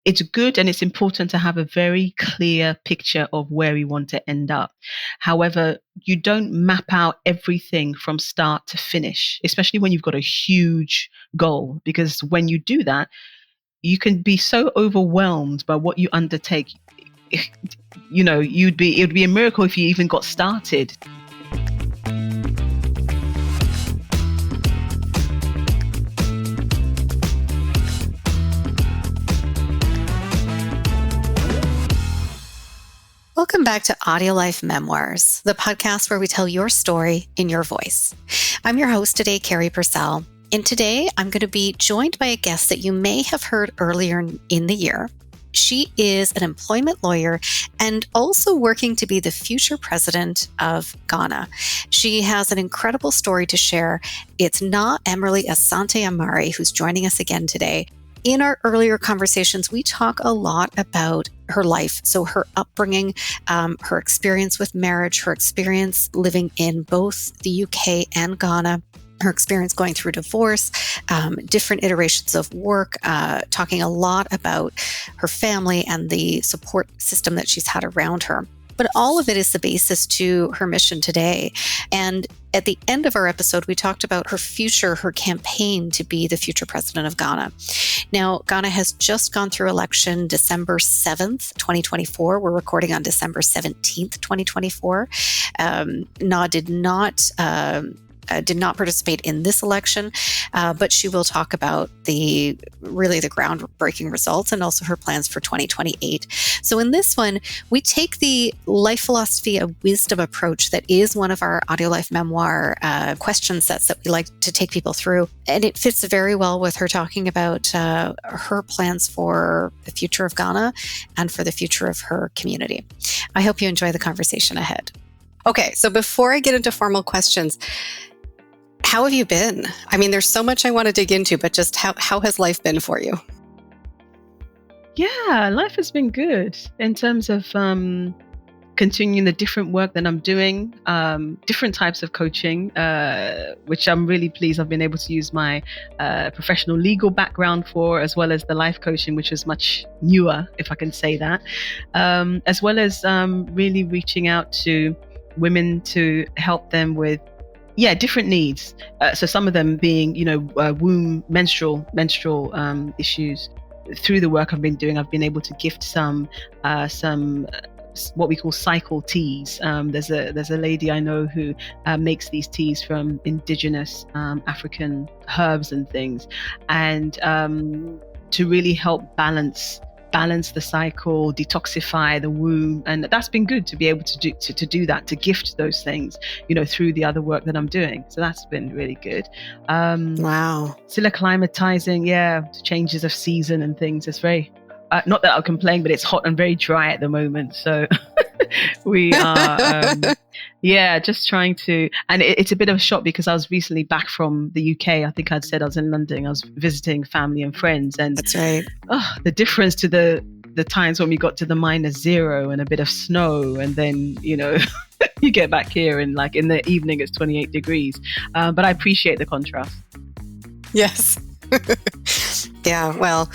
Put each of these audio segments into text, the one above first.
it's good and it's important to have a very clear picture of where we want to end up. However, you don't map out everything from start to finish, especially when you've got a huge goal, because when you do that, you can be so overwhelmed by what you undertake. You know, it would be a miracle if you even got started. Welcome back to AudioLife Memoirs, the podcast where we tell your story in your voice. I'm your host today, Carrie Purcell, and today I'm going to be joined by a guest that you may have heard earlier in the year. She is an employment lawyer and also working to be the future president of Ghana. She has an incredible story to share. It's Naa Amerley Asante-Armar who's joining us again today. In our earlier conversations, we talk a lot about her life. So her upbringing, her experience with marriage, her experience living in both the UK and Ghana, her experience going through divorce, different iterations of work, talking a lot about her family and the support system that she's had around her. But all of it is the basis to her mission today. And at the end of our episode, we talked about her future, her campaign to be the future president of Ghana. Now, Ghana has just gone through election December 7th, 2024. We're recording on December 17th, 2024. Naa did not participate in this election, but she will talk about the groundbreaking results and also her plans for 2028. So in this one, we take the life philosophy of wisdom approach that is one of our AudioLife Memoir question sets that we like to take people through. And it fits very well with her talking about her plans for the future of Ghana and for the future of her community. I hope you enjoy the conversation ahead. Okay, so before I get into formal questions, how have you been? I mean, there's so much I want to dig into, but just how has life been for you? Yeah, life has been good in terms of continuing the different work that I'm doing, different types of coaching, which I'm really pleased I've been able to use my professional legal background for, as well as the life coaching, which is much newer, if I can say that, as well as really reaching out to women to help them with different needs. So some of them being, womb, menstrual issues. Through the work I've been doing, I've been able to gift some what we call cycle teas. There's a lady I know who makes these teas from indigenous African herbs and things, and to really help balance the cycle, detoxify the womb. And that's been good to be able to do that, to gift those things, through the other work that I'm doing. So that's been really good. Wow. Still acclimatizing, to changes of season and things. It's very, not that I'll complain, but it's hot and very dry at the moment. So we are, just trying to, and it's a bit of a shock because I was recently back from the UK. I think I'd said I was in London. I was visiting family and friends, and that's right. The difference to the times when we got to the -0 and a bit of snow, and then you get back here and like in the evening it's 28 degrees. But I appreciate the contrast. Yes. Yeah. Well,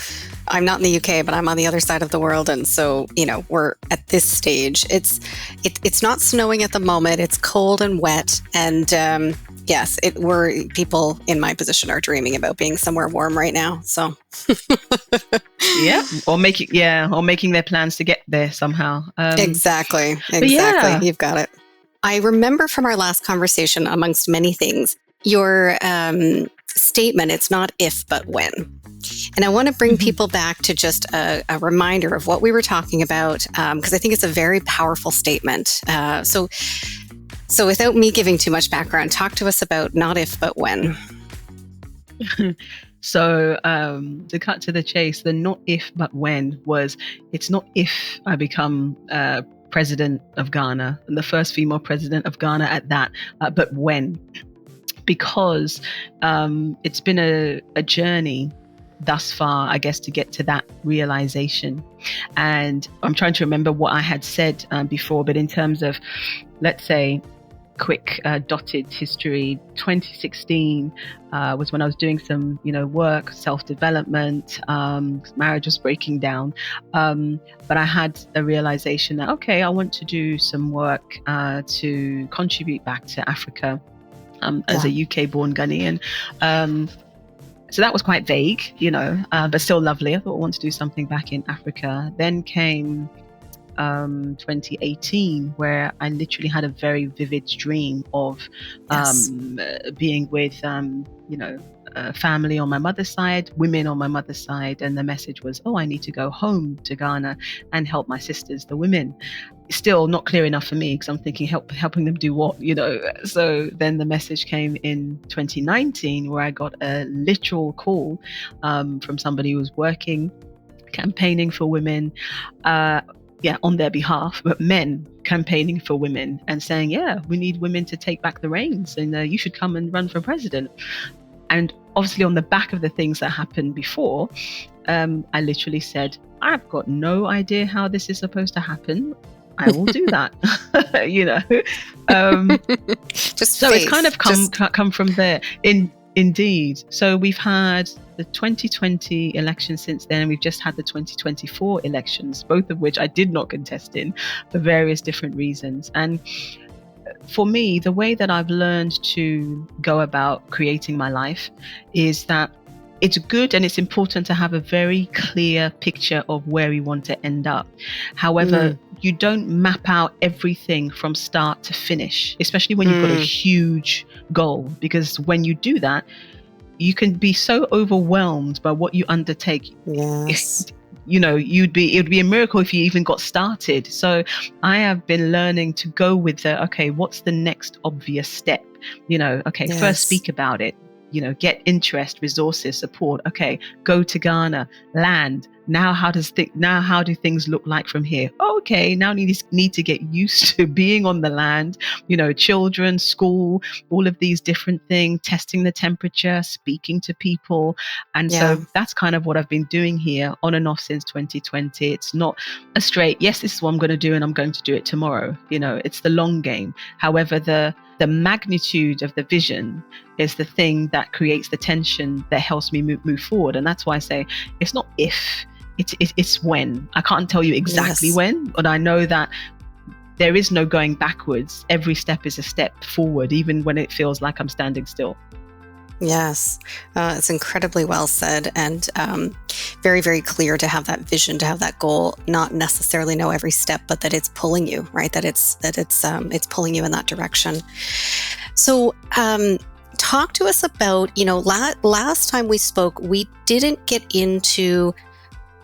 I'm not in the UK, but I'm on the other side of the world. And so, we're at this stage. It's not snowing at the moment. It's cold and wet. And yes, people in my position are dreaming about being somewhere warm right now. So or making their plans to get there somehow. Exactly. Yeah. You've got it. I remember from our last conversation, amongst many things, your statement, it's not if, but when. And I want to bring people back to just a reminder of what we were talking about, because I think it's a very powerful statement. So without me giving too much background, talk to us about not if, but when. So to cut to the chase, the not if, but when was, it's not if I become president of Ghana, and the first female president of Ghana at that, but when. Because it's been a journey thus far, I guess, to get to that realization. And I'm trying to remember what I had said before, but in terms of, let's say, quick dotted history. 2016 was when I was doing some, work, self-development. Marriage was breaking down, but I had a realization that I want to do some work to contribute back to Africa as a UK-born Ghanaian. So that was quite vague, but still lovely. I thought I want to do something back in Africa. Then came 2018, where I literally had a very vivid dream of being with family on my mother's side, women on my mother's side, and the message was, I need to go home to Ghana and help my sisters, the women. Still not clear enough for me, because I'm thinking helping them do what, So then the message came in 2019, where I got a literal call from somebody who was campaigning for women, on their behalf, but men campaigning for women and saying, we need women to take back the reins, and you should come and run for president. And obviously on the back of the things that happened before, I literally said, I've got no idea how this is supposed to happen. I will do that. Just so faith. It's kind of come from there. Indeed. So we've had the 2020 election since then, and we've just had the 2024 elections, both of which I did not contest in for various different reasons. And for me, the way that I've learned to go about creating my life is that it's good and it's important to have a very clear picture of where we want to end up. However, you don't map out everything from start to finish, especially when you've got a huge goal, because when you do that, you can be so overwhelmed by what you undertake. Yes. It would be a miracle if you even got started. So I have been learning to go with what's the next obvious step? First speak about it. Get interest, resources, support. Go to Ghana, land. Now how do things look like from here? Now need to get used to being on the land, children, school, all of these different things, testing the temperature, speaking to people. And so that's kind of what I've been doing here on and off since 2020. It's not a straight, yes, this is what I'm going to do and I'm going to do it tomorrow. It's the long game. However, the magnitude of the vision is the thing that creates the tension that helps me move forward. And that's why I say it's not if, it's when. I can't tell you exactly when, but I know that there is no going backwards. Every step is a step forward, even when it feels like I'm standing still. Yes, it's incredibly well said, and very, very clear to have that vision, to have that goal, not necessarily know every step, but that it's pulling you, right? That it's pulling you in that direction. So, talk to us about, last time we spoke, we didn't get into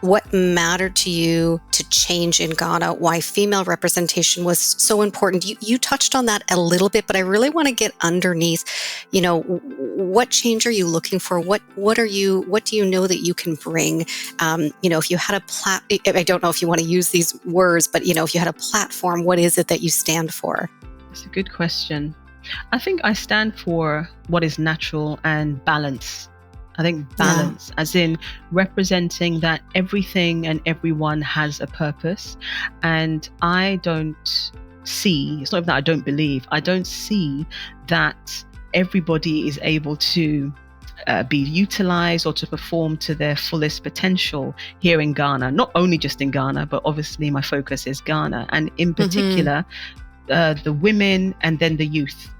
what mattered to you to change in Ghana, why female representation was so important. You touched on that a little bit, but I really want to get underneath, what change are you looking for? What do you know that you can bring? If you had I don't know if you want to use these words, but if you had a platform, what is it that you stand for? It's a good question. I think I stand for what is natural and balance. I think balance, as in representing that everything and everyone has a purpose. And I don't see, it's not that I don't believe, I don't see that everybody is able to be utilized or to perform to their fullest potential here in Ghana. Not only just in Ghana, but obviously my focus is Ghana. And in particular, the women and then the youth.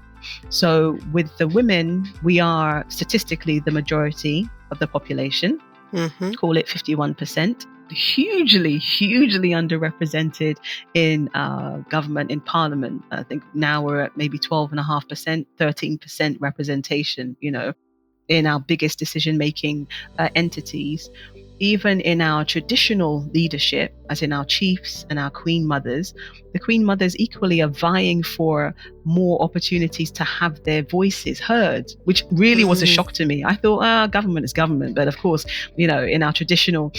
So with the women, we are statistically the majority of the population, call it 51%, hugely underrepresented in government, in parliament. I think now we're at maybe 12.5%, 13% representation, in our biggest decision-making entities. Even in our traditional leadership, as in our chiefs and our queen mothers, the queen mothers equally are vying for more opportunities to have their voices heard, which really was a shock to me. I thought, government is government. But of course, in our traditional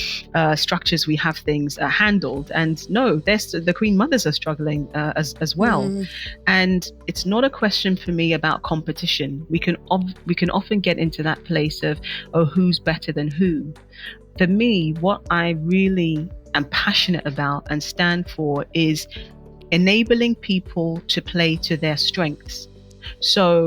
structures, we have things handled. And no, the queen mothers are struggling as well. And it's not a question for me about competition. We can often get into that place of, who's better than who? For me, what I really am passionate about and stand for is enabling people to play to their strengths. So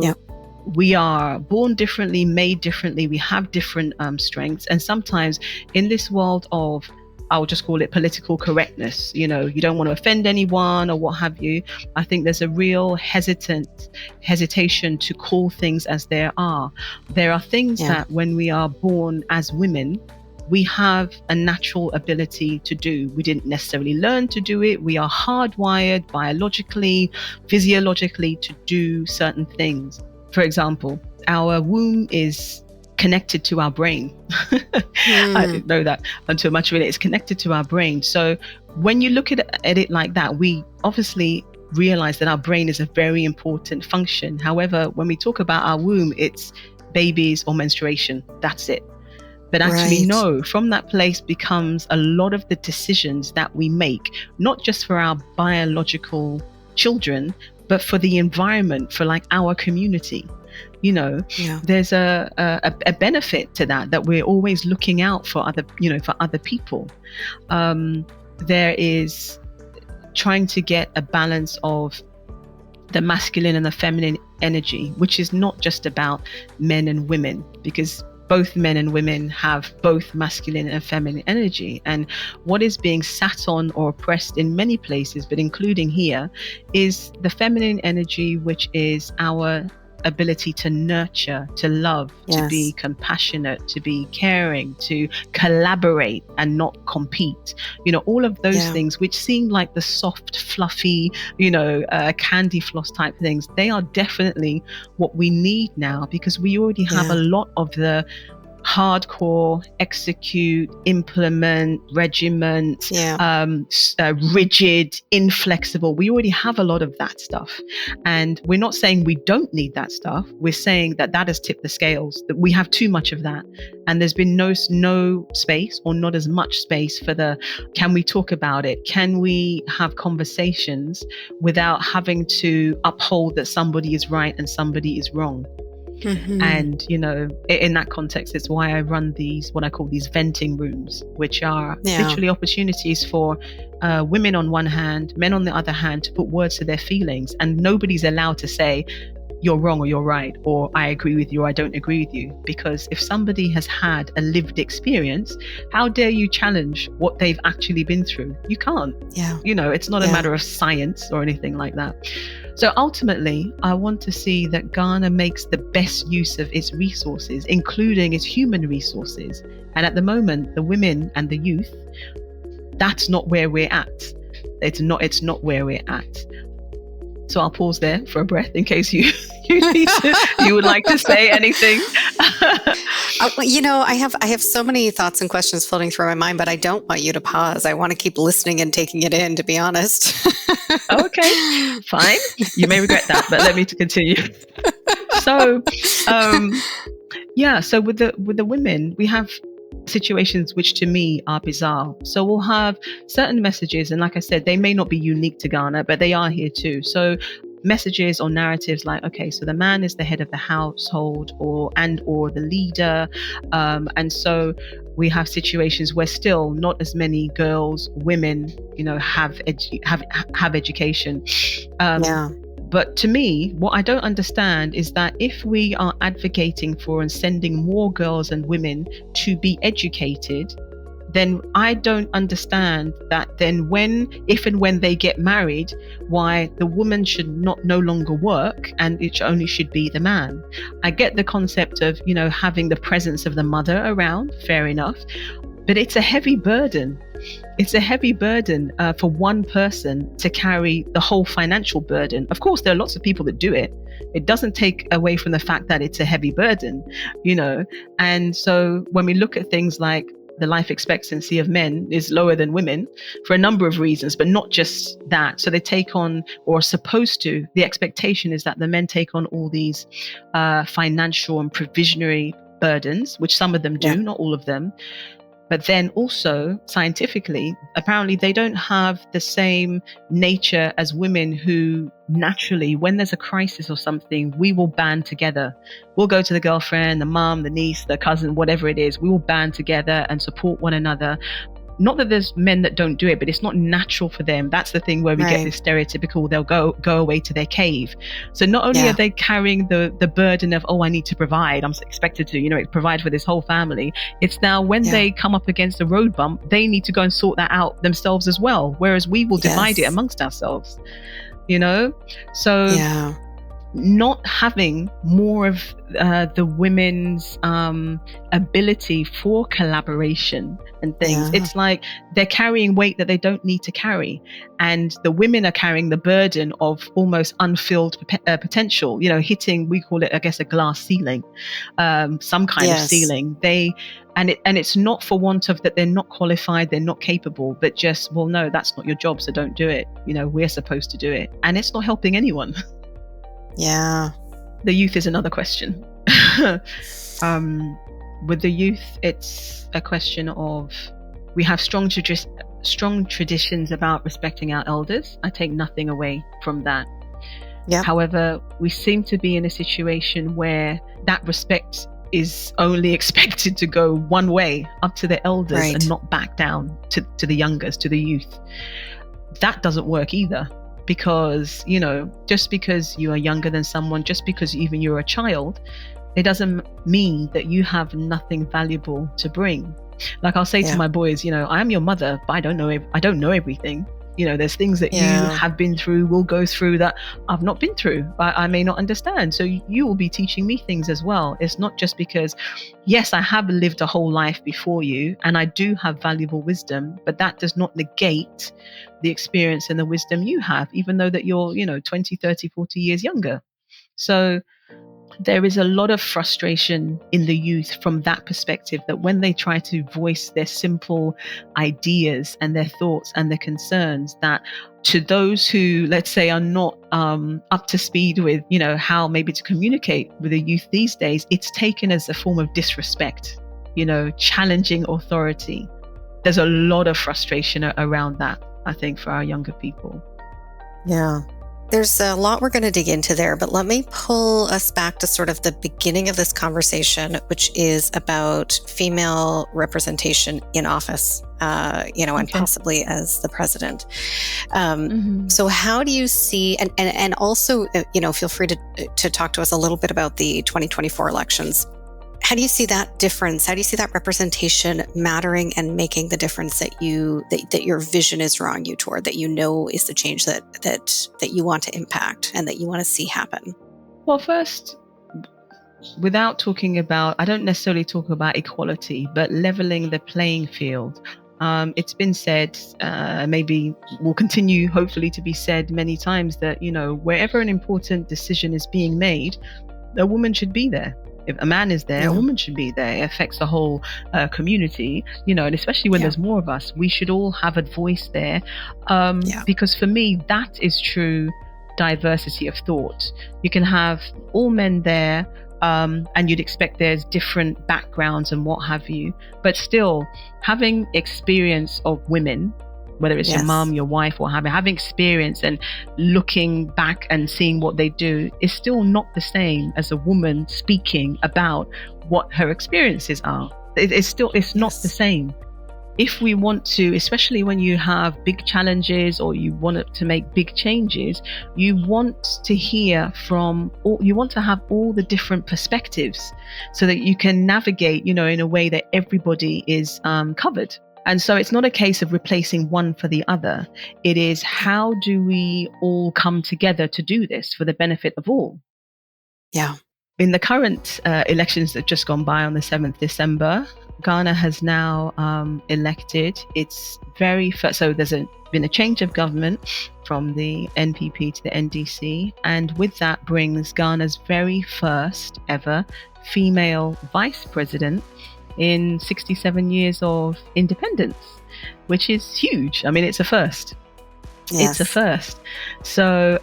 we are born differently, made differently. We have different strengths. And sometimes in this world of, I'll just call it political correctness, you don't want to offend anyone or what have you. I think there's a real hesitation to call things as they are. There are things that when we are born as women, we have a natural ability to do. We didn't necessarily learn to do it. We are hardwired biologically, physiologically to do certain things. For example, our womb is connected to our brain. I didn't know that until much later. It's connected to our brain. So when you look at it like that, we obviously realize that our brain is a very important function. However, when we talk about our womb, it's babies or menstruation. That's it. But actually, no, from that place becomes a lot of the decisions that we make, not just for our biological children, but for the environment, for like our community. There's a benefit to that we're always looking out for other people. There is trying to get a balance of the masculine and the feminine energy, which is not just about men and women, because both men and women have both masculine and feminine energy. And what is being sat on or oppressed in many places, but including here, is the feminine energy, which is our ability to nurture, to love, to be compassionate, to be caring, to collaborate and not compete. All of those things which seem like the soft, fluffy, candy floss type things, they are definitely what we need now, because we already have a lot of the hardcore, execute, implement, regiment, rigid, inflexible. We already have a lot of that stuff. And we're not saying we don't need that stuff. We're saying that has tipped the scales, that we have too much of that. And there's been no space, or not as much space for can we talk about it? Can we have conversations without having to uphold that somebody is right and somebody is wrong? Mm-hmm. And, in that context, it's why I run what I call these venting rooms, which are literally opportunities for women on one hand, men on the other hand, to put words to their feelings. And nobody's allowed to say, you're wrong or you're right, or I agree with you or I don't agree with you. Because if somebody has had a lived experience, how dare you challenge what they've actually been through? You can't. It's not a matter of science or anything like that. So ultimately, I want to see that Ghana makes the best use of its resources, including its human resources. And at the moment, the women and the youth, that's not where we're at. It's not where we're at. So I'll pause there for a breath in case you would like to say anything. I have so many thoughts and questions floating through my mind, but I don't want you to pause. I want to keep listening and taking it in, to be honest. Okay, fine. You may regret that, but let me continue. So, so with the women, we have situations which to me are bizarre. So we'll have certain messages, and like I said, they may not be unique to Ghana, but they are here too. So messages or narratives like, okay, so the man is the head of the household or the leader, and so we have situations where still not as many girls, women, have education. But to me, what I don't understand is that if we are advocating for and sending more girls and women to be educated, then I don't understand that then if and when they get married, why the woman should no longer work and it only should be the man. I get the concept of, having the presence of the mother around, fair enough, but it's a heavy burden. It's a heavy burden for one person to carry the whole financial burden. Of course, there are lots of people that do it. It doesn't take away from the fact that it's a heavy burden, And so when we look at things like the life expectancy of men is lower than women for a number of reasons, but not just that. So they take on, or are supposed to, the expectation is that the men take on all these financial and provisionary burdens, which some of them do, not all of them. But then also scientifically, apparently they don't have the same nature as women who naturally, when there's a crisis or something, we will band together. We'll go to the girlfriend, the mom, the niece, the cousin, whatever it is. We will band together and support one another. not that there's men that don't do it, but it's not natural for them. That's the thing where we get this stereotypical, they'll go away to their cave. So not only are they carrying the burden of, I need to provide, I'm expected to, provide for this whole family. It's now when they come up against a road bump, they need to go and sort that out themselves as well. Whereas we will divide it amongst ourselves, So not having more of the women's ability for collaboration and things. It's like they're carrying weight that they don't need to carry. And the women are carrying the burden of almost unfilled potential, hitting, we call it, I guess, a glass ceiling, some kind of ceiling. And it's not for want of that they're not qualified, they're not capable, but just, well, no, that's not your job, so don't do it. We're supposed to do it. And it's not helping anyone. Yeah. The youth is another question. With the youth, it's a question of, we have strong traditions about respecting our elders. I take nothing away from that. Yeah. However, we seem to be in a situation where that respect is only expected to go one way, up to the elders, and not back down to the youngest, to the youth. That doesn't work either. Because, just because you are younger than someone, just because even you're a child, it doesn't mean that you have nothing valuable to bring. Like I'll say to my boys, I am your mother, but I don't know everything. There's things that you have been through, will go through, that I've not been through, I may not understand. So you will be teaching me things as well. It's not just because, yes, I have lived a whole life before you and I do have valuable wisdom, but that does not negate the experience and the wisdom you have, even though that you're, 20, 30, 40 years younger. So there is a lot of frustration in the youth from that perspective, that when they try to voice their simple ideas and their thoughts and their concerns, that to those who, let's say, are not up to speed with, how maybe to communicate with the youth these days, it's taken as a form of disrespect, challenging authority. There's a lot of frustration around that, I think, for our younger people. Yeah. There's a lot we're going to dig into there, but let me pull us back to sort of the beginning of this conversation, which is about female representation in office, and possibly as the president. So how do you see, and also, feel free to talk to us a little bit about the 2024 elections. How do you see that difference? How do you see that representation mattering and making the difference that your vision is drawing you toward, that is the change that you want to impact and that you want to see happen? Well, first, without talking about, I don't necessarily talk about equality, but leveling the playing field. It's been said, maybe will continue hopefully to be said many times, that, wherever an important decision is being made, a woman should be there. If a man is there, a woman should be there. It affects the whole community, and especially when there's more of us, we should all have a voice there. Because for me, that is true diversity of thought. You can have all men there, and you'd expect there's different backgrounds and what have you, but still having experience of women, whether it's your mom, your wife, or having experience and looking back and seeing what they do, is still not the same as a woman speaking about what her experiences are. It's not the same. If we want to, especially when you have big challenges or you want to make big changes, you want to hear you want to have all the different perspectives so that you can navigate, in a way that everybody is covered. And so it's not a case of replacing one for the other. It is, how do we all come together to do this for the benefit of all? Yeah. In the current elections that just gone by on the 7th December, Ghana has now elected its very first, so there's been a change of government from the NPP to the NDC, and with that brings Ghana's very first ever female vice president in 67 years of independence, which is huge. I mean, it's a first. It's a first. So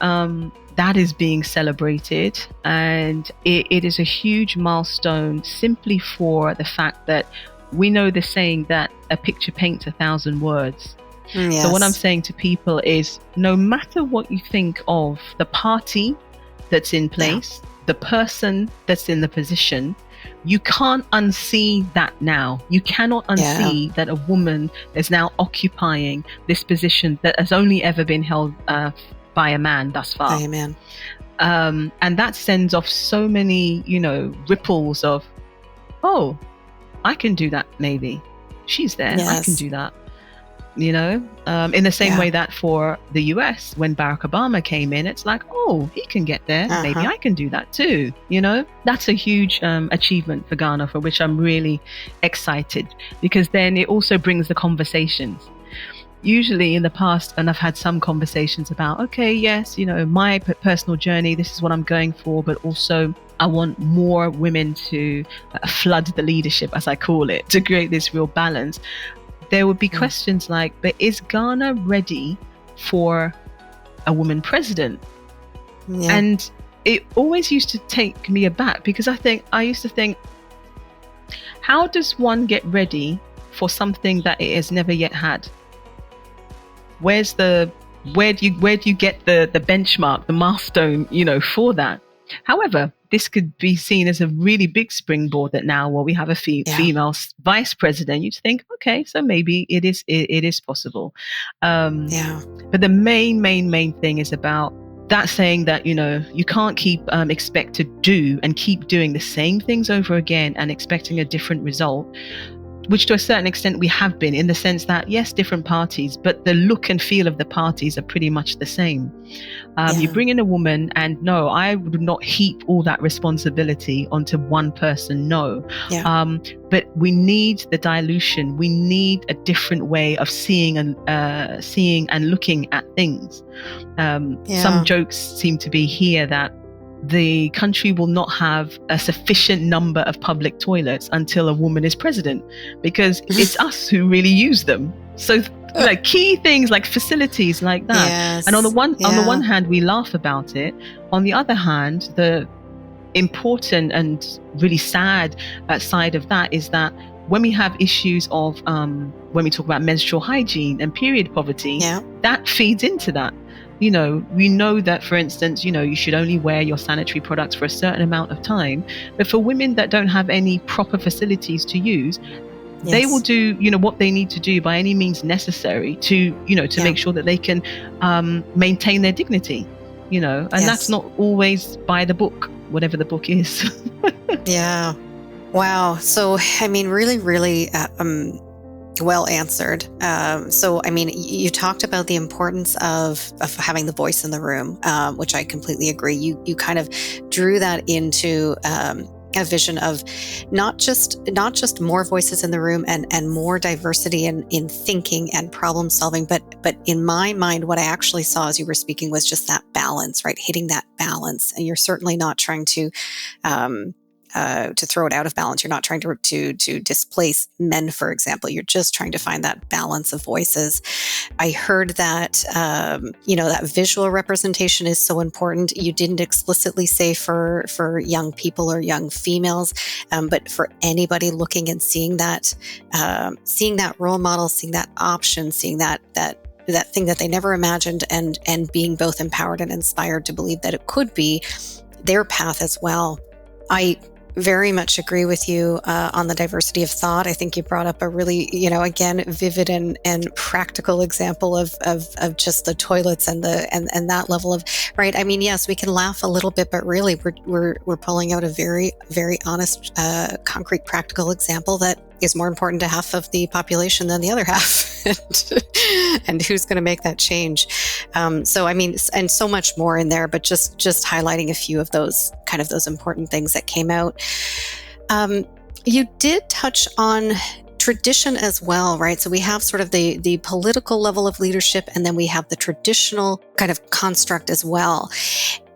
that is being celebrated, and it is a huge milestone, simply for the fact that we know the saying that a picture paints 1,000 words. So what I'm saying to people is, no matter what you think of the party that's in place, the person that's in the position, you can't unsee that now. You cannot unsee that a woman is now occupying this position that has only ever been held by a man thus far. Amen. And that sends off so many, ripples of, oh, I can do that maybe. She's there. Yes. I can do that. In the same way that for the US, when Barack Obama came in, it's like, oh, he can get there. Maybe I can do that too. That's a huge achievement for Ghana, for which I'm really excited, because then it also brings the conversations. Usually in the past, and I've had some conversations about, okay, yes, my personal journey, this is what I'm going for, but also I want more women to flood the leadership, as I call it, to create this real balance. There would be questions like, but is Ghana ready for a woman president? Yeah. And it always used to take me aback, because I used to think, how does one get ready for something that it has never yet had? Where do you get the benchmark, the milestone, for that? However, this could be seen as a really big springboard, that now, we have a female vice president. You'd think, okay, so maybe it is possible. But the main thing is about that saying that, you can't keep expect to do and keep doing the same things over again and expecting a different result, which to a certain extent we have been, in the sense that, yes, different parties, but the look and feel of the parties are pretty much the same. You bring in a woman, and no, I would not heap all that responsibility onto one person, no. But we need the dilution. We need a different way of seeing and looking at things. Some jokes seem to be here that the country will not have a sufficient number of public toilets until a woman is president, because it's us who really use them. So like key things like facilities like that. Yes. And on the one hand, we laugh about it. On the other hand, the important and really sad side of that is that when we have issues of when we talk about menstrual hygiene and period poverty, that feeds into that. We know that, for instance, you should only wear your sanitary products for a certain amount of time. But for women that don't have any proper facilities to use, they will do, what they need to do by any means necessary to make sure that they can maintain their dignity, and that's not always by the book, whatever the book is. Yeah. Wow. So, really, really, well answered. You talked about the importance of having the voice in the room, which I completely agree. You kind of drew that into a vision of not just more voices in the room and more diversity in thinking and problem solving, but in my mind, what I actually saw as you were speaking was just that balance, right? Hitting that balance. And you're certainly not trying to throw it out of balance. You're not trying to displace men, for example. You're just trying to find that balance of voices. I heard that, that visual representation is so important. You didn't explicitly say for young people or young females, but for anybody looking and seeing that role model, seeing that option, seeing that thing that they never imagined, and being both empowered and inspired to believe that it could be their path as well. I very much agree with you on the diversity of thought. I think you brought up a really, again, vivid and practical example of just the toilets and that level of, right. Yes, we can laugh a little bit, but really we're pulling out a very, very honest, concrete, practical example that is more important to half of the population than the other half. And who's going to make that change? And so much more in there, but just highlighting a few of those important things that came out. You did touch on tradition as well, right? So we have sort of the political level of leadership, and then we have the traditional kind of construct as well.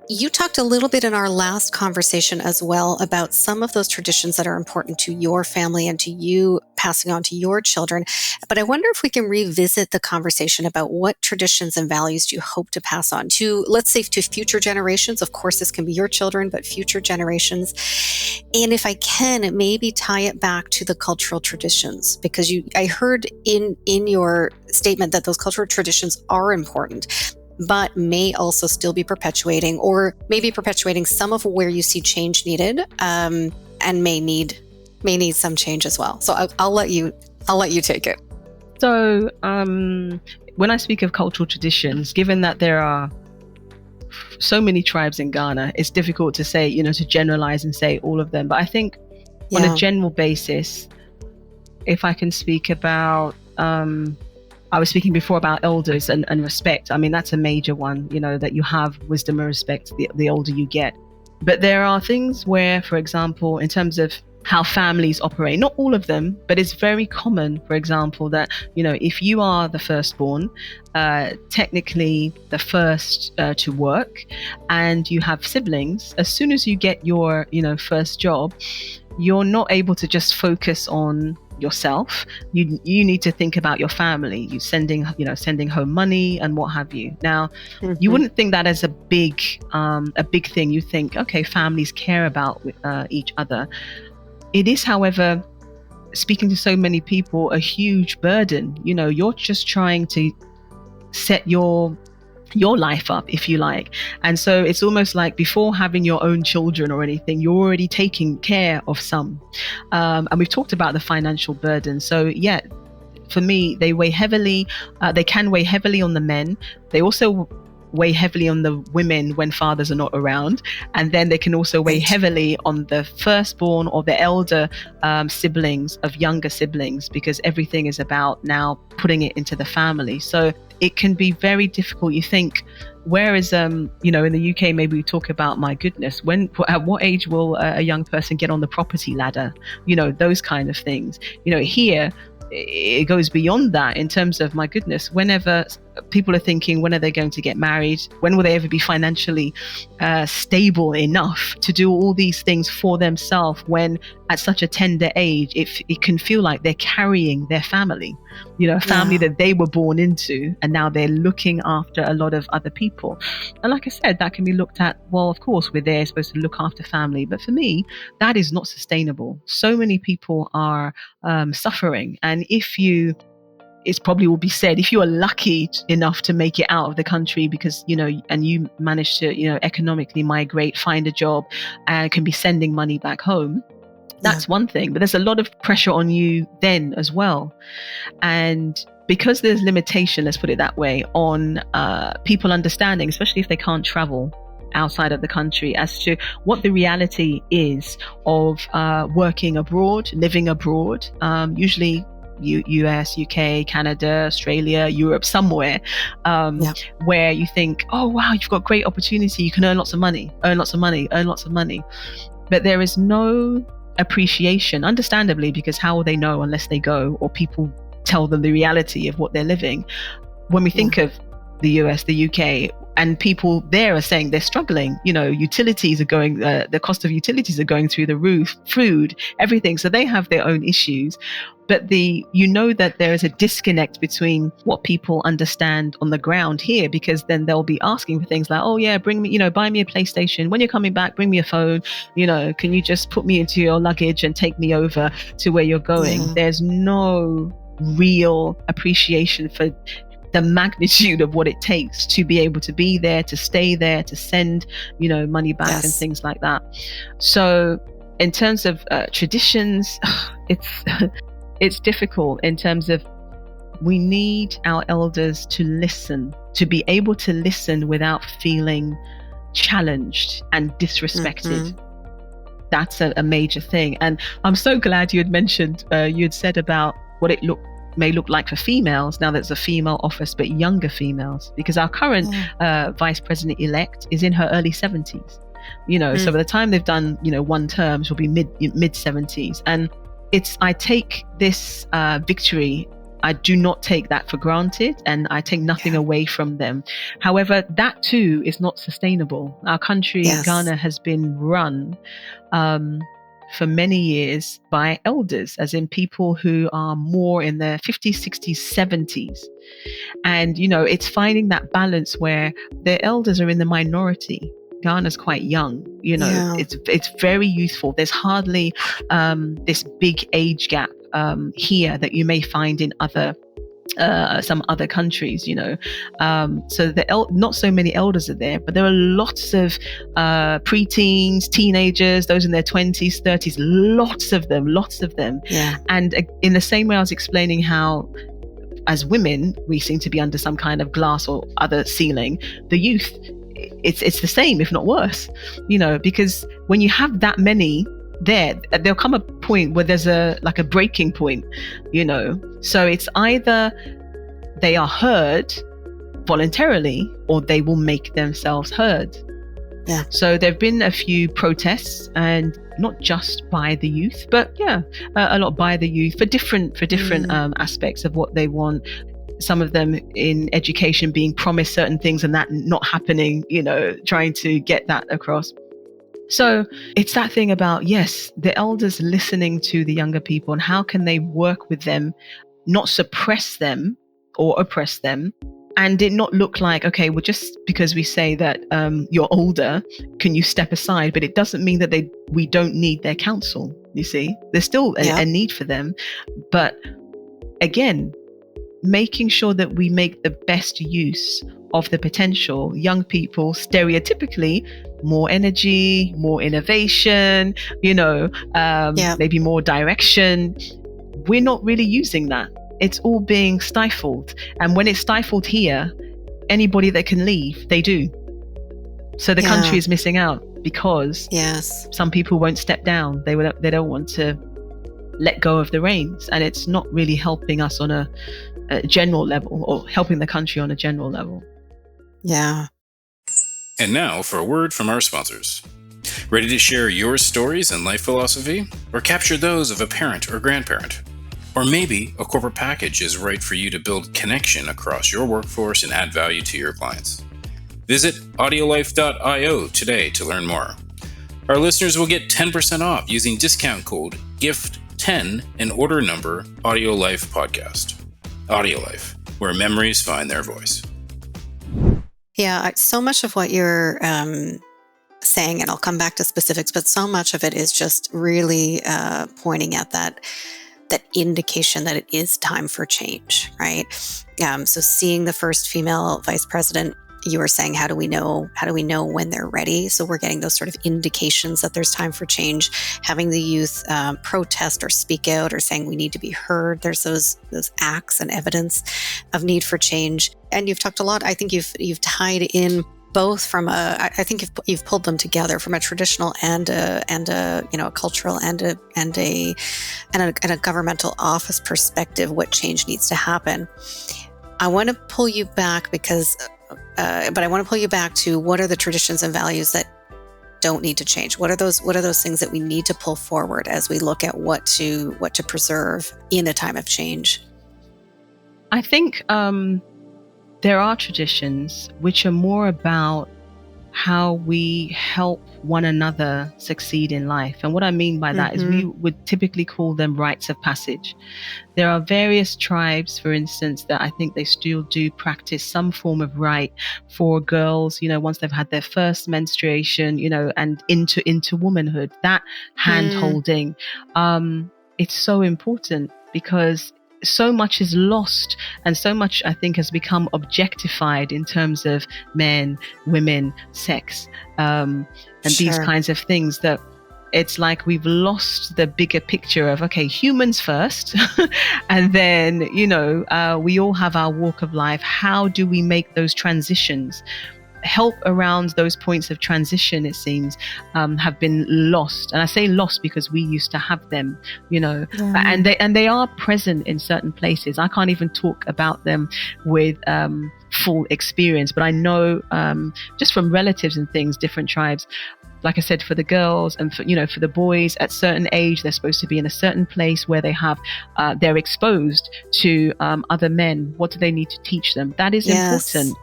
You talked a little bit in our last conversation as well about some of those traditions that are important to your family and to you passing on to your children. But I wonder if we can revisit the conversation about what traditions and values do you hope to pass on to, let's say, to future generations. Of course, this can be your children, but future generations. And if I can, maybe tie it back to the cultural traditions, because I heard in your statement that those cultural traditions are important, but may also still be perpetuating, or maybe perpetuating some of where you see change needed. and may need some change as well. So I'll let you take it. So when I speak of cultural traditions, given that there are so many tribes in Ghana, it's difficult to say, to generalize and say all of them. But I think on a general basis, if I can speak about, I was speaking before about elders and respect. I mean, that's a major one, that you have wisdom and respect the older you get. But there are things where, for example, in terms of how families operate, not all of them, but it's very common, for example, that, if you are the firstborn, technically the first to work, and you have siblings, as soon as you get your, first job, you're not able to just focus on yourself. You need to think about your family. You sending home money and what have you. Now, you wouldn't think that as a big thing. You think, okay, families care about each other. It is, however, speaking to so many people, a huge burden. You're just trying to set your life up, if you like. And so it's almost like before having your own children or anything, you're already taking care of some. And we've talked about the financial burden. So yeah, for me, they weigh heavily. They can weigh heavily on the men. They also weigh heavily on the women when fathers are not around. And then they can also weigh heavily on the firstborn or the elder siblings of younger siblings, because everything is about now putting it into the family. So it can be very difficult. You think, whereas, in the UK, maybe we talk about, my goodness, at what age will a young person get on the property ladder? Those kind of things. Here, it goes beyond that in terms of, my goodness, whenever people are thinking, when are they going to get married? When will they ever be financially stable enough to do all these things for themselves, when at such a tender age, it can feel like they're carrying their family, a family that they were born into, and now they're looking after a lot of other people. And like I said, that can be looked at, well, of course, we're there supposed to look after family. But for me, that is not sustainable. So many people are suffering. And it probably will be said, if you are lucky enough to make it out of the country because, and you manage to, economically migrate, find a job, and can be sending money back home, that's one thing. But there's a lot of pressure on you then as well. And because there's limitation, let's put it that way, on people understanding, especially if they can't travel outside of the country, as to what the reality is of working abroad, living abroad, usually US, UK, Canada, Australia, Europe, somewhere, where you think, oh, wow, you've got great opportunity. You can earn lots of money. But there is no appreciation, understandably, because how will they know unless they go, or people tell them the reality of what they're living? When we think of the US, the UK, and people there are saying they're struggling, utilities are going, the cost of utilities are going through the roof, food, everything. So they have their own issues. But that there is a disconnect between what people understand on the ground here, because then they'll be asking for things like, oh yeah, bring me, buy me a PlayStation. When you're coming back, bring me a phone. Can you just put me into your luggage and take me over to where you're going? Yeah. There's no real appreciation for the magnitude of what it takes to be able to be there, to stay there, to send, money back and things like that. So in terms of traditions, it's difficult in terms of, we need our elders to listen, to be able to listen without feeling challenged and disrespected. That's a major thing. And I'm so glad you had mentioned, you had said about what it may look like for females now that there's a female office, but younger females, because our current vice president-elect is in her early 70s. So by the time they've done, one term, she'll be mid 70s. And I take this victory, I do not take that for granted, and I take nothing away from them. However, that too is not sustainable. Our country, Ghana, has been run for many years by elders, as in people who are more in their 50s, 60s, 70s. And, it's finding that balance where the elders are in the minority. Ghana's quite young, it's very youthful. There's hardly this big age gap here that you may find in other some other countries, so not so many elders are there, but there are lots of preteens, teenagers, those in their 20s, 30s, lots of them. Yeah. And in the same way I was explaining how as women we seem to be under some kind of glass or other ceiling, the youth, it's the same, if not worse, because when you have that many there'll come a point where there's a breaking point, so it's either they are heard voluntarily or they will make themselves heard. Yeah. So there've been a few protests, and not just by the youth, but a lot by the youth for different aspects of what they want. Some of them in education being promised certain things and that not happening, trying to get that across. So it's that thing about, yes, the elders listening to the younger people and how can they work with them, not suppress them or oppress them, and it not look like, okay, well, just because we say that you're older, can you step aside? But it doesn't mean that we don't need their counsel, you see. There's still a need for them. But again, making sure that we make the best use of the potential. Young people, stereotypically, more energy, more innovation, maybe more direction. We're not really using that. It's all being stifled. And when it's stifled here, anybody that can leave, they do. So the country is missing out because some people won't step down. They don't want to let go of the reins. And it's not really helping us on a general level, or helping the country on a general level. Yeah. And now for a word from our sponsors. Ready to share your stories and life philosophy, or capture those of a parent or grandparent? Or maybe a corporate package is right for you to build connection across your workforce and add value to your clients. Visit audiolife.io today to learn more. Our listeners will get 10% off using discount code GIFT10 and order number AudioLife Podcast. AudioLife, where memories find their voice. Yeah, so much of what you're saying, and I'll come back to specifics, but so much of it is just really pointing at that indication that it is time for change, right? So seeing the first female vice president, you were saying, how do we know when they're ready? So we're getting those sort of indications that there's time for change. Having the youth protest or speak out or saying we need to be heard. There's those acts and evidence of need for change. And you've talked a lot. I think you've tied in both from I think you've pulled them together from a traditional and a cultural and a governmental office perspective. What change needs to happen? I want to pull you back but I want to pull you back to what are the traditions and values that don't need to change? What are those things that we need to pull forward as we look at what to preserve in a time of change? I think there are traditions which are more about how we help one another succeed in life. And what I mean by that is we would typically call them rites of passage. There are various tribes, for instance, that I think they still do practice some form of rite for girls, once they've had their first menstruation, and into womanhood, that hand holding. It's so important because so much is lost, and so much, I think, has become objectified in terms of men, women, sex, and these kinds of things, that it's like we've lost the bigger picture of, okay, humans first, and then, we all have our walk of life. How do we make those transitions? Help around those points of transition, it seems, have been lost. And I say lost because we used to have them, and they are present in certain places. I can't even talk about them with full experience, but I know just from relatives and things, different tribes, like I said, for the girls and for the boys at certain age, they're supposed to be in a certain place where they have they're exposed to other men. What do they need to teach them? That is important.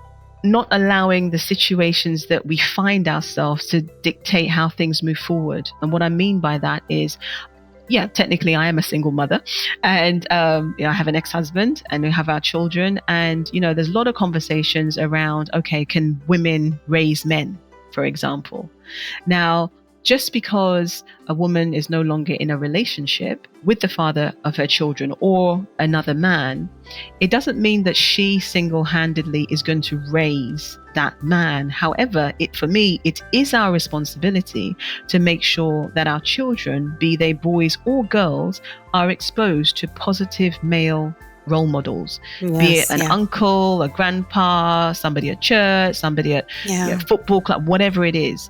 Not allowing the situations that we find ourselves to dictate how things move forward. And what I mean by that is, technically I am a single mother, and I have an ex-husband, and we have our children, and there's a lot of conversations around, okay, can women raise men, for example? Now, just because a woman is no longer in a relationship with the father of her children or another man, it doesn't mean that she single-handedly is going to raise that man. However, for me, it is our responsibility to make sure that our children, be they boys or girls, are exposed to positive male role models, be it an uncle, a grandpa, somebody at church, somebody at football club, whatever it is.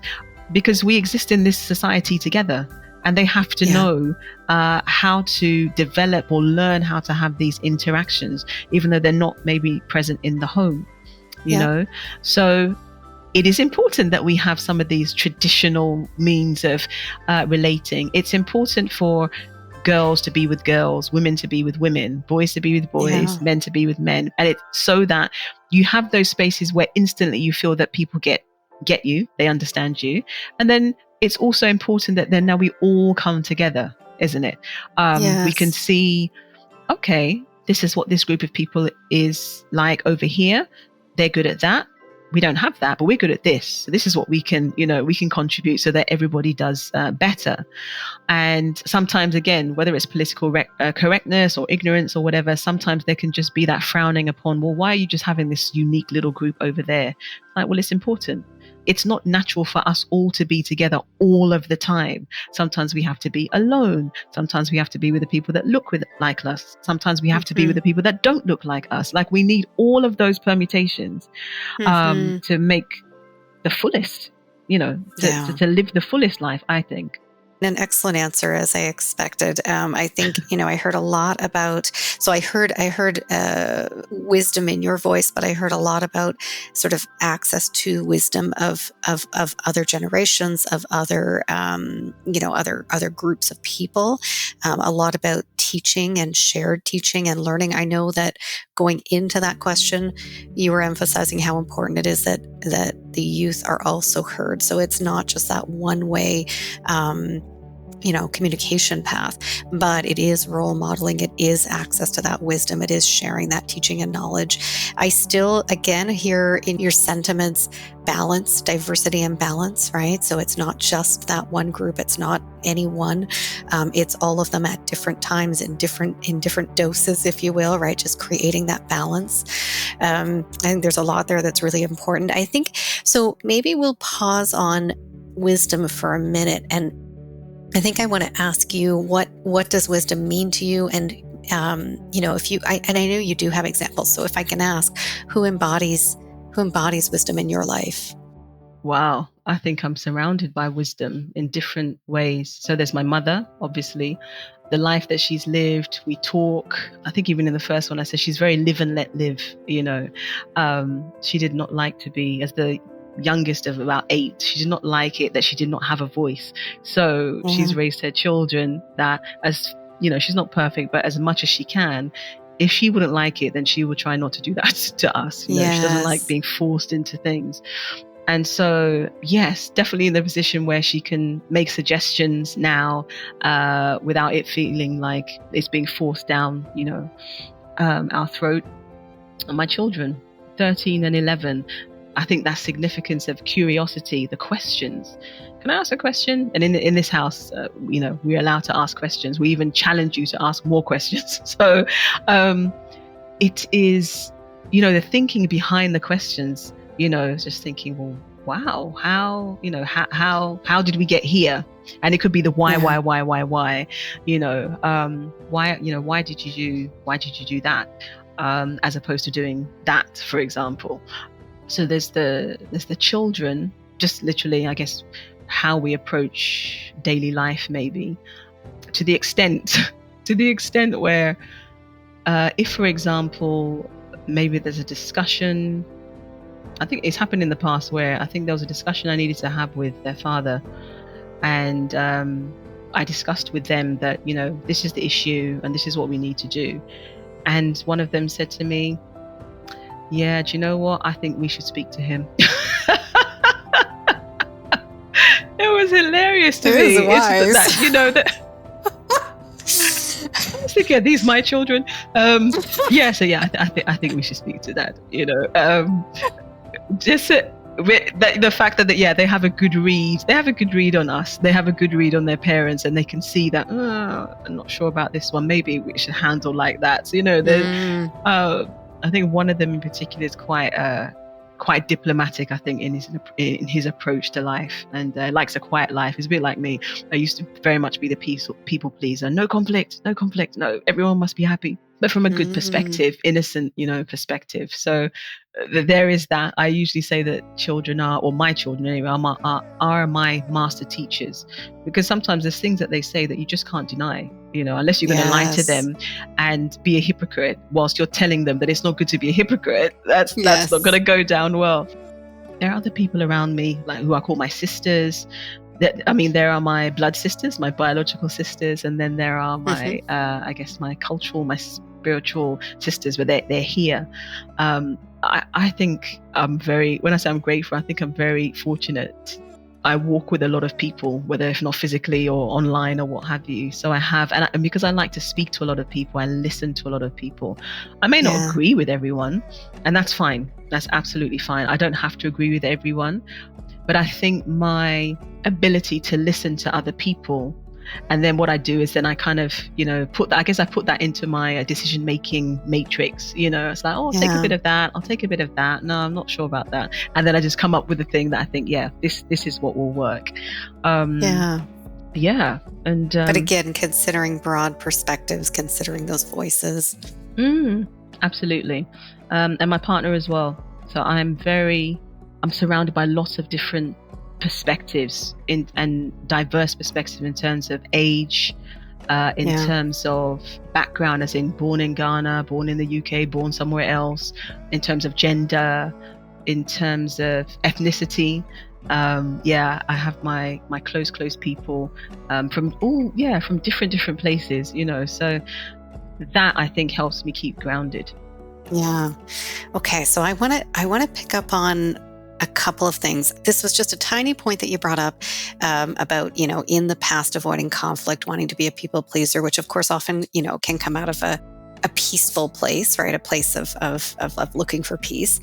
Because we exist in this society together, and they have to know how to develop or learn how to have these interactions, even though they're not maybe present in the home, you know? So it is important that we have some of these traditional means of relating. It's important for girls to be with girls, women to be with women, boys to be with boys, men to be with men. And it's so that you have those spaces where instantly you feel that people get you, they understand you. And then it's also important that then now we all come together, isn't it? We can see, okay, this is what this group of people is like over here. They're good at that. We don't have that, but we're good at this. So this is what we can contribute so that everybody does better. And sometimes, again, whether it's political correctness or ignorance or whatever, sometimes there can just be that frowning upon, well, why are you just having this unique little group over there? Like, well, it's important. It's not natural for us all to be together all of the time. Sometimes we have to be alone. Sometimes we have to be with the people that look like us. Sometimes we have to be with the people that don't look like us. Like, we need all of those permutations to make the fullest, to live the fullest life, I think. An excellent answer, as I expected. I think, I heard a lot about, so I heard wisdom in your voice, but I heard a lot about sort of access to wisdom of other generations, of other, other groups of people, a lot about teaching and shared teaching and learning. I know that going into that question, you were emphasizing how important it is that the youth are also heard. So it's not just that one way, communication path, but it is role modeling. It is access to that wisdom. It is sharing that teaching and knowledge. I still, again, hear in your sentiments, balance, diversity and balance, right? So it's not just that one group. It's not any one. It's all of them at different times in different doses, if you will, right? Just creating that balance. I think there's a lot there that's really important. I think, so maybe we'll pause on wisdom for a minute, and I think I want to ask you, what does wisdom mean to you? And, if you, and I know you do have examples. So if I can ask, who embodies wisdom in your life? Wow. I think I'm surrounded by wisdom in different ways. So there's my mother, obviously, the life that she's lived. We talk. I think even in the first one, I said she's very live and let live, She did not like to be, as the youngest of about 8, she did not like it that she did not have a voice. So she's raised her children that, as she's not perfect, but as much as she can, if she wouldn't like it, then she would try not to do that to us. She doesn't like being forced into things. And so, yes, definitely in the position where she can make suggestions now without it feeling like it's being forced down, our throat. And my children, 13 and 11, I think that significance of curiosity, the questions. Can I ask a question? And in this house, we're allowed to ask questions. We even challenge you to ask more questions. So it is, the thinking behind the questions, just thinking, well, wow, how did we get here? And it could be the why, why, why did you do that? As opposed to doing that, for example. So there's the children, just literally, I guess, how we approach daily life, maybe to the extent where, if, for example, maybe there's a discussion. I think it's happened in the past where I think there was a discussion I needed to have with their father, and I discussed with them that, this is the issue and this is what we need to do. And one of them said to me, yeah, do you know what? I think we should speak to him. It was hilarious to me. It's wise. I was thinking, are these my children? I think we should speak to that. the fact that they have a good read. They have a good read on us. They have a good read on their parents, and they can see that I'm not sure about this one. Maybe we should handle like that. So I think one of them in particular is quite diplomatic, I think, in his approach to life, and likes a quiet life. He's a bit like me. I used to very much be the people pleaser. No conflict. No, everyone must be happy, but from a good perspective, innocent, perspective. So there is that. I usually say that children my children anyway, are my master teachers, because sometimes there's things that they say that you just can't deny, unless you're going to lie to them and be a hypocrite whilst you're telling them that it's not good to be a hypocrite. That's not going to go down well. There are other people around me, like who I call my sisters. There are my blood sisters, my biological sisters, and then there are my, I guess, my cultural, my spiritual sisters, but they're here. I think when I say I'm grateful, I think I'm very fortunate. I walk with a lot of people, whether if not physically or online or what have you. So I have, and because I like to speak to a lot of people, I listen to a lot of people. I may not agree with everyone, and that's fine. That's absolutely fine. I don't have to agree with everyone, but I think my ability to listen to other people, and then what I do is then I kind of, put that into my decision-making matrix. It's like, I'll take a bit of that. I'll take a bit of that. No, I'm not sure about that. And then I just come up with the thing that I think, this is what will work. Yeah. And but again, considering broad perspectives, considering those voices. Absolutely. And my partner as well. So I'm surrounded by lots of different perspectives and diverse perspectives in terms of age, in terms of background, as in born in Ghana, born in the UK, born somewhere else, in terms of gender, in terms of ethnicity. I have my close people from different places, so that I think helps me keep grounded. Okay, so I want to pick up on a couple of things. This was just a tiny point that you brought up about, in the past, avoiding conflict, wanting to be a people pleaser, which of course often, can come out of a peaceful place, right? A place of looking for peace.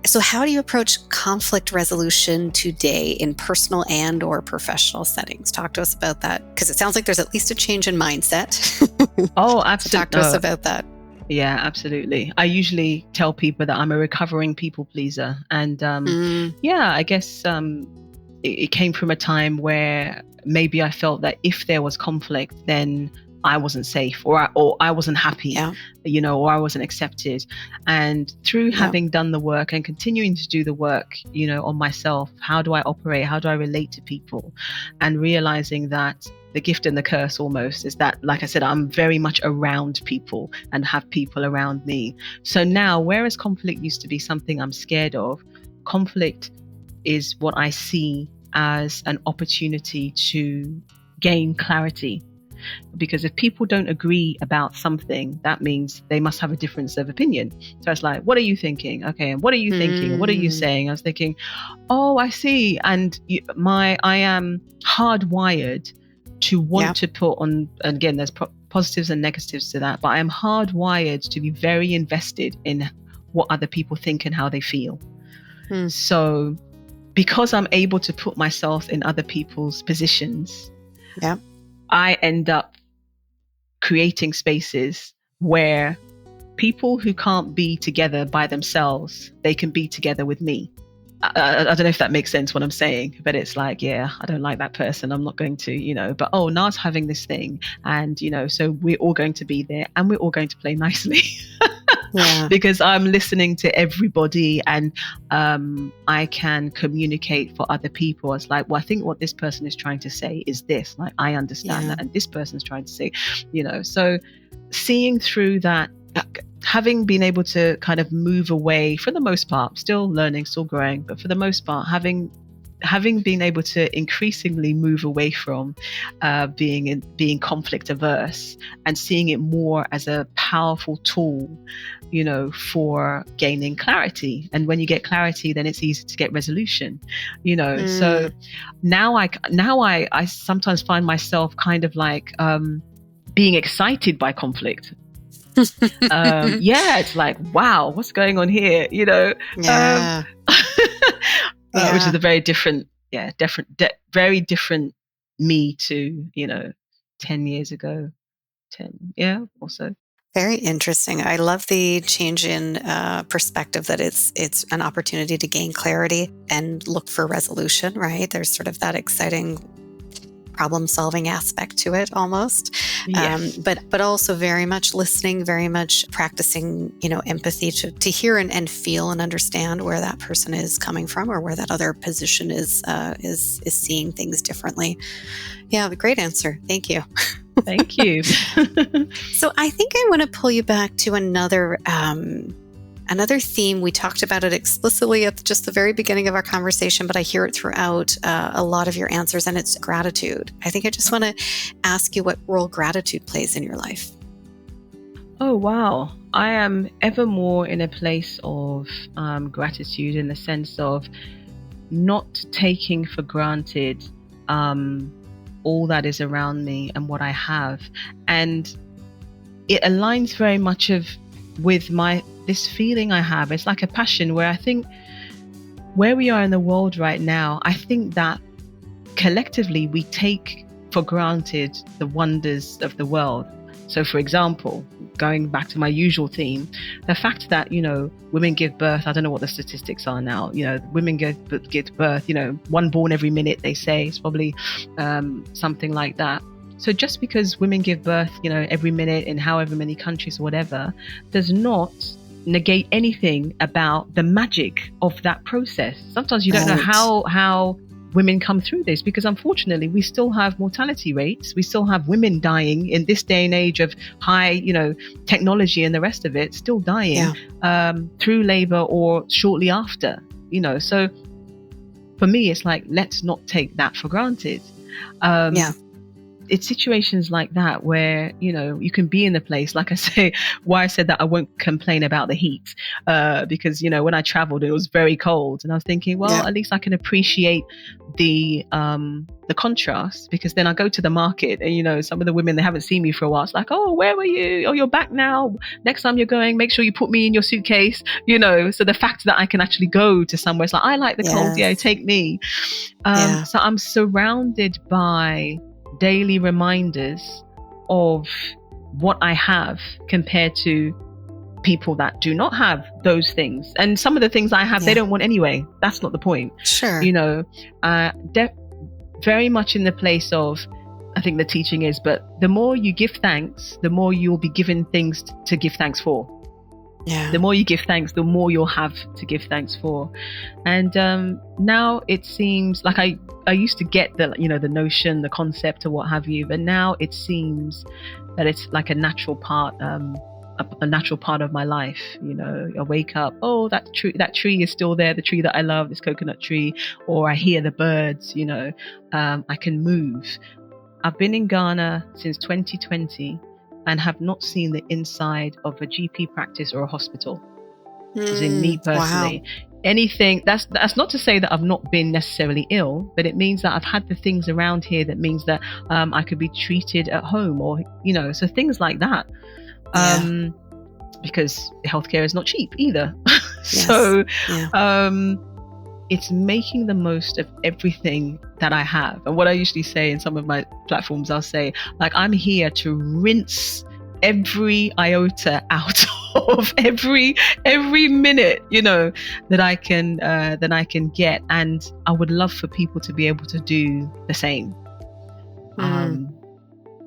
So how do you approach conflict resolution today in personal and or professional settings? Talk to us about that, because it sounds like there's at least a change in mindset. Oh, absolutely. Talk to us about that. Yeah, absolutely. I usually tell people that I'm a recovering people pleaser. And I guess it came from a time where maybe I felt that if there was conflict, then I wasn't safe, or I wasn't happy, or I wasn't accepted. And through having done the work and continuing to do the work, on myself, how do I operate? How do I relate to people? And realizing that the gift and the curse almost is that, like I said, I'm very much around people and have people around me. So now, whereas conflict used to be something I'm scared of, conflict is what I see as an opportunity to gain clarity. Because if people don't agree about something, that means they must have a difference of opinion. So it's like, what are you thinking? Okay, and what are you thinking? What are you saying? I was thinking, oh, I see. And I am hardwired to want to put on, and again, there's positives and negatives to that, but I am hardwired to be very invested in what other people think and how they feel. So because I'm able to put myself in other people's positions, I end up creating spaces where people who can't be together by themselves, they can be together with me. I don't know if that makes sense what I'm saying, but it's like, I don't like that person. I'm not going to, but Naa's having this thing, and, so we're all going to be there and we're all going to play nicely. Because I'm listening to everybody, and I can communicate for other people. It's like, well, I think what this person is trying to say is this. Like, I understand that, and this person is trying to say, so seeing through that, having been able to kind of move away, for the most part, still learning, still growing, but for the most part, having been able to increasingly move away from being conflict averse and seeing it more as a powerful tool, for gaining clarity. And when you get clarity, then it's easy to get resolution, So now I sometimes find myself kind of like being excited by conflict. It's like, wow, what's going on here? which is a very different, very different me to, 10 years ago, 10, or so. Very interesting. I love the change in perspective that it's an opportunity to gain clarity and look for resolution, right? There's sort of that exciting problem-solving aspect to it almost. Yes. But also very much listening, very much practicing, empathy to hear and feel and understand where that person is coming from or where that other position is seeing things differently. Yeah, great answer. Thank you. Thank you. So I think I want to pull you back to another theme. We talked about it explicitly at just the very beginning of our conversation, but I hear it throughout a lot of your answers, and it's gratitude. I think I just want to ask you what role gratitude plays in your life. Oh, wow. I am ever more in a place of gratitude, in the sense of not taking for granted all that is around me and what I have. And it aligns very much with this feeling I have. It's like a passion where I think where we are in the world right now, I think that collectively we take for granted the wonders of the world. So for example, going back to my usual theme, the fact that, women give birth, I don't know what the statistics are now, women give birth, one born every minute, they say. It's probably something like that. So just because women give birth, every minute in however many countries or whatever, does not negate anything about the magic of that process. Sometimes you don't know how women come through this, because unfortunately we still have mortality rates. We still have women dying in this day and age of high, technology and the rest of it, still dying through labor or shortly after, So for me, it's like, let's not take that for granted. It's situations like that where, you can be in the place, like I say, why I said that I won't complain about the heat, because, when I traveled, it was very cold, and I was thinking, well, at least I can appreciate the contrast, because then I go to the market and, some of the women, they haven't seen me for a while. It's like, oh, where were you? Oh, you're back now. Next time you're going, make sure you put me in your suitcase, so the fact that I can actually go to somewhere, it's like, I like the cold. Yeah, take me. So I'm surrounded by daily reminders of what I have compared to people that do not have those things. And some of the things I have, they don't want anyway. That's not the point. Sure. Very much in the place of, I think the teaching is, but the more you give thanks, the more you'll be given things to give thanks for. Yeah. The more you give thanks, the more you'll have to give thanks for. And now it seems like I used to get the notion, the concept or what have you, but now it seems that it's like a natural part of my life. I wake up, oh, that tree is still there, the tree that I love, this coconut tree, or I hear the birds, I can move. I've been in Ghana since 2020 and have not seen the inside of a GP practice or a hospital. As in me personally. Wow. Anything, that's not to say that I've not been necessarily ill, but it means that I've had the things around here that means that I could be treated at home, or, so things like that. Because healthcare is not cheap either. So it's making the most of everything that I have. And what I usually say in some of my platforms, I'll say, like, I'm here to rinse every iota out of every minute, that I can get. And I would love for people to be able to do the same.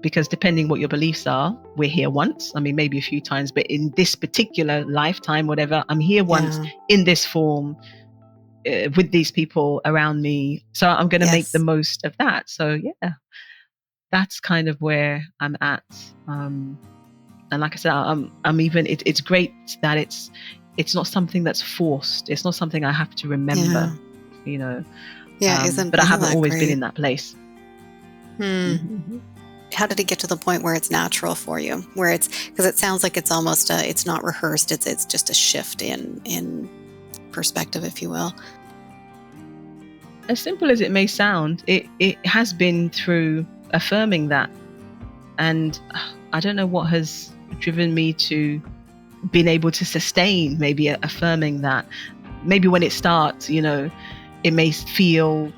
Because depending what your beliefs are, we're here once. I mean, maybe a few times, but in this particular lifetime, whatever, I'm here once in this form, with these people around me. So I'm going to make the most of that. So that's kind of where I'm at. And like I said, I'm even, it's great that it's not something that's forced. It's not something I have to remember, but I haven't always been in that place. Mm-hmm. How did it get to the point where it's natural for you? Where because it sounds like it's almost it's not rehearsed. It's just a shift in perspective, if you will. As simple as it may sound, it has been through affirming that. And I don't know what has driven me to being able to sustain maybe affirming that. Maybe when it starts, it may feel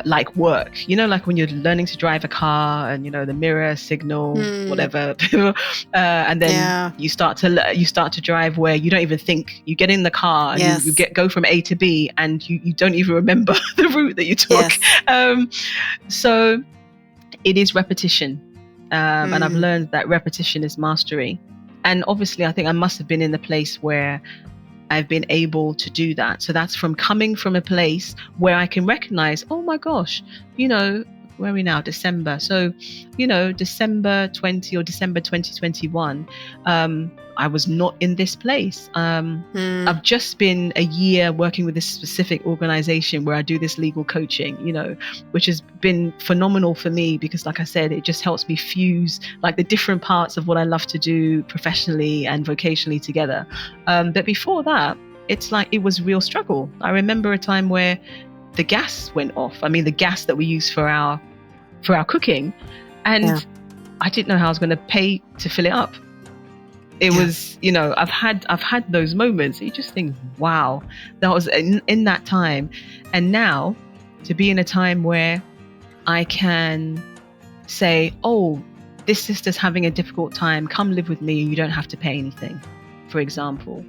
like work, like when you're learning to drive a car and the mirror signal, whatever, and then you start to drive where you don't even think. You get in the car and you go from A to B, and you don't even remember the route that you took. So it is repetition, and I've learned that repetition is mastery. And obviously, I think I must have been in the place where I've been able to do that. So that's from coming from a place where I can recognize, oh my gosh, where are we now? December. So, December 20 or December 2021, I was not in this place. I've just been a year working with this specific organization where I do this legal coaching, which has been phenomenal for me because, like I said, it just helps me fuse like the different parts of what I love to do professionally and vocationally together. But before that, it's like it was real struggle. I remember a time where the gas went off. I mean, the gas that we use for our cooking, and I didn't know how I was going to pay to fill it up. It was, I've had those moments. You just think, wow, that was in that time. And now to be in a time where I can say, oh, this sister's having a difficult time, come live with me and you don't have to pay anything, for example,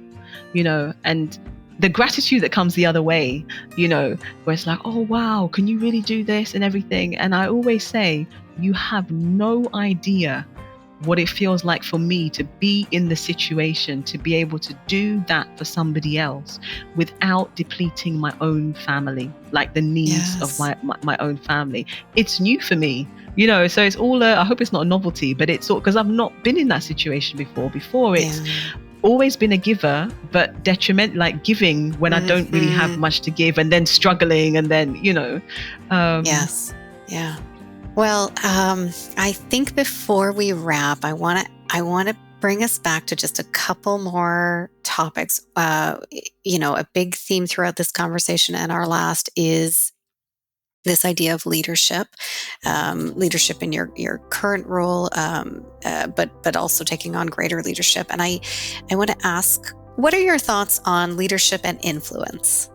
and the gratitude that comes the other way, where it's like, oh, wow, can you really do this and everything? And I always say, you have no idea what it feels like for me to be in the situation, to be able to do that for somebody else without depleting my own family, like the needs of my own family. It's new for me, so it's all, I hope it's not a novelty, but it's all, because I've not been in that situation before. It's always been a giver, but detriment, like giving when I don't really have much to give, and then struggling, and then, Well, I think before we wrap, I want to bring us back to just a couple more topics. A big theme throughout this conversation and our last is this idea of leadership in your current role, but also taking on greater leadership. And I want to ask, what are your thoughts on leadership and influence?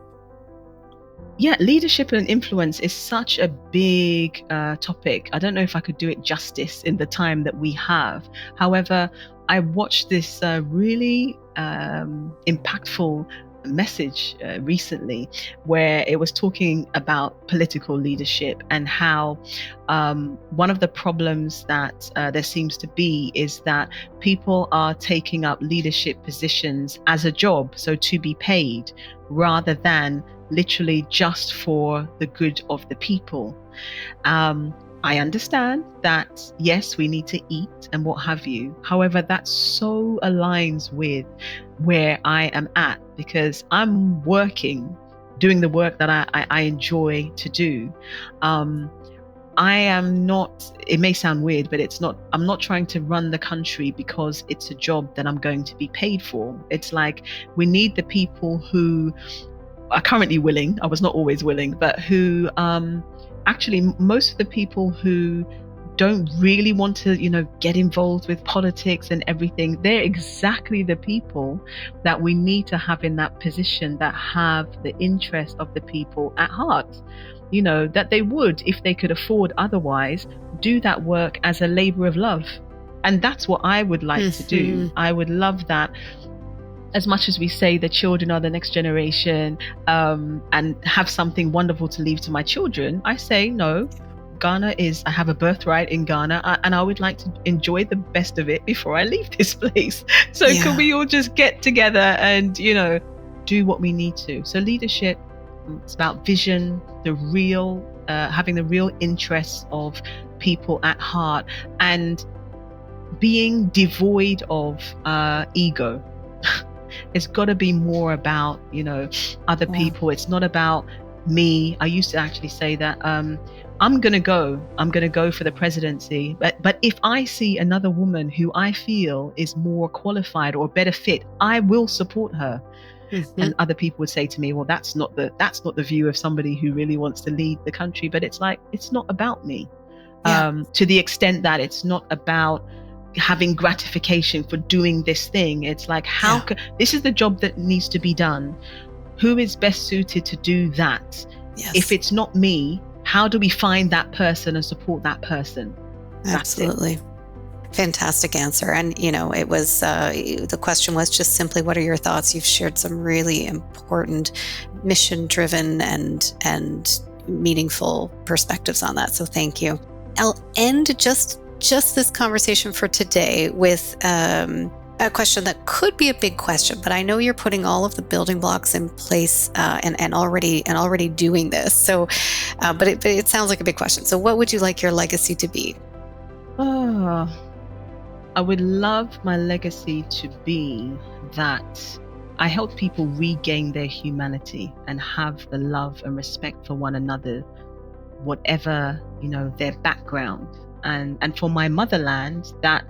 Yeah, leadership and influence is such a big topic. I don't know if I could do it justice in the time that we have. However, I watched this really impactful message recently where it was talking about political leadership and how one of the problems that there seems to be is that people are taking up leadership positions as a job, so to be paid, rather than literally just for the good of the people. I understand that, yes, we need to eat and what have you. However, that so aligns with where I am at, because I'm doing the work that I enjoy to do. I am not, it may sound weird, but I'm not trying to run the country because it's a job that I'm going to be paid for. It's like, we need the people who are currently willing, I was not always willing, but who actually, most of the people who don't really want to, get involved with politics and everything, they're exactly the people that we need to have in that position, that have the interest of the people at heart. That they would, if they could afford otherwise, do that work as a labor of love. And that's what I would like to do. I would love that. As much as we say the children are the next generation, and have something wonderful to leave to my children, I say no. Ghana I have a birthright in Ghana, and I would like to enjoy the best of it before I leave this place. So can we all just get together and, do what we need to? So leadership, it's about vision, having the real interests of people at heart, and being devoid of ego. It's got to be more about, other people. It's not about me. I used to actually say that I'm going to go for the presidency. But if I see another woman who I feel is more qualified or better fit, I will support her. And other people would say to me, well, that's not the view of somebody who really wants to lead the country. But it's like, it's not about me. To the extent that it's not about having gratification for doing this thing. It's like, this is the job that needs to be done. Who is best suited to do that? Yes. If it's not me, how do we find that person and support that person? Absolutely. Fantastic answer. And, it was, the question was just simply, what are your thoughts? You've shared some really important mission-driven and meaningful perspectives on that. So thank you. I'll end just this conversation for today with a question that could be a big question, but I know you're putting all of the building blocks in place and already doing this. So, but it sounds like a big question. So, what would you like your legacy to be? I would love my legacy to be that I help people regain their humanity and have the love and respect for one another, whatever, their background. And for my motherland, that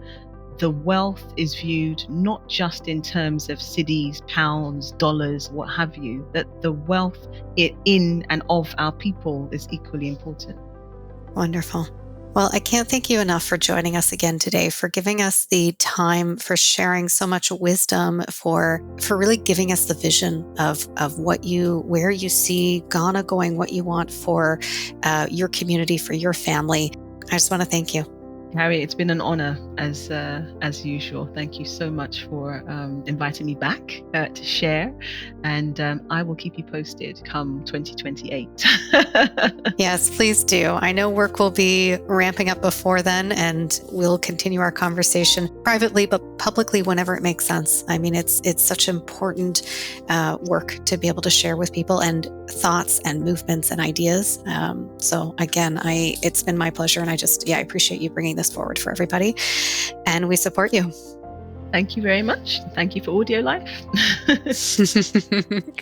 the wealth is viewed not just in terms of cedis, pounds, dollars, what have you, that the wealth in and of our people is equally important. Wonderful. Well, I can't thank you enough for joining us again today, for giving us the time, for sharing so much wisdom, for really giving us the vision of where you see Ghana going, what you want for your community, for your family. I just want to thank you. Harry, it's been an honor as usual. Thank you so much for inviting me back to share, and I will keep you posted come 2028. Yes, please do. I know work will be ramping up before then, and we'll continue our conversation privately but publicly whenever it makes sense. I mean, it's such important work to be able to share with people, and thoughts and movements and ideas. So again, it's been my pleasure, and I appreciate you bringing this forward for everybody, and we support you. Thank you very much. Thank you for AudioLife.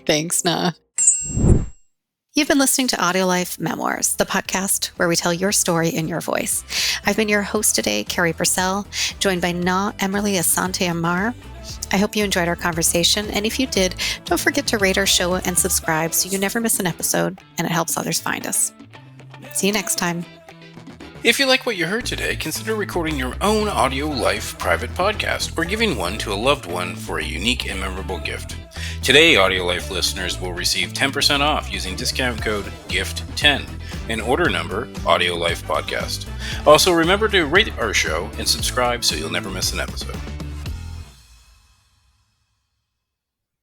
Thanks, Naa. You've been listening to AudioLife Memoirs, the podcast where we tell your story in your voice. I've been your host today, Carrie Purcell, joined by Naa Amerley Asante-Armar. I hope you enjoyed our conversation, and if you did, don't forget to rate our show and subscribe so you never miss an episode, and it helps others find us. See you next time. If you like what you heard today, consider recording your own AudioLife private podcast or giving one to a loved one for a unique and memorable gift. Today, AudioLife listeners will receive 10% off using discount code GIFT10 and order number AudioLife Podcast. Also, remember to rate our show and subscribe so you'll never miss an episode.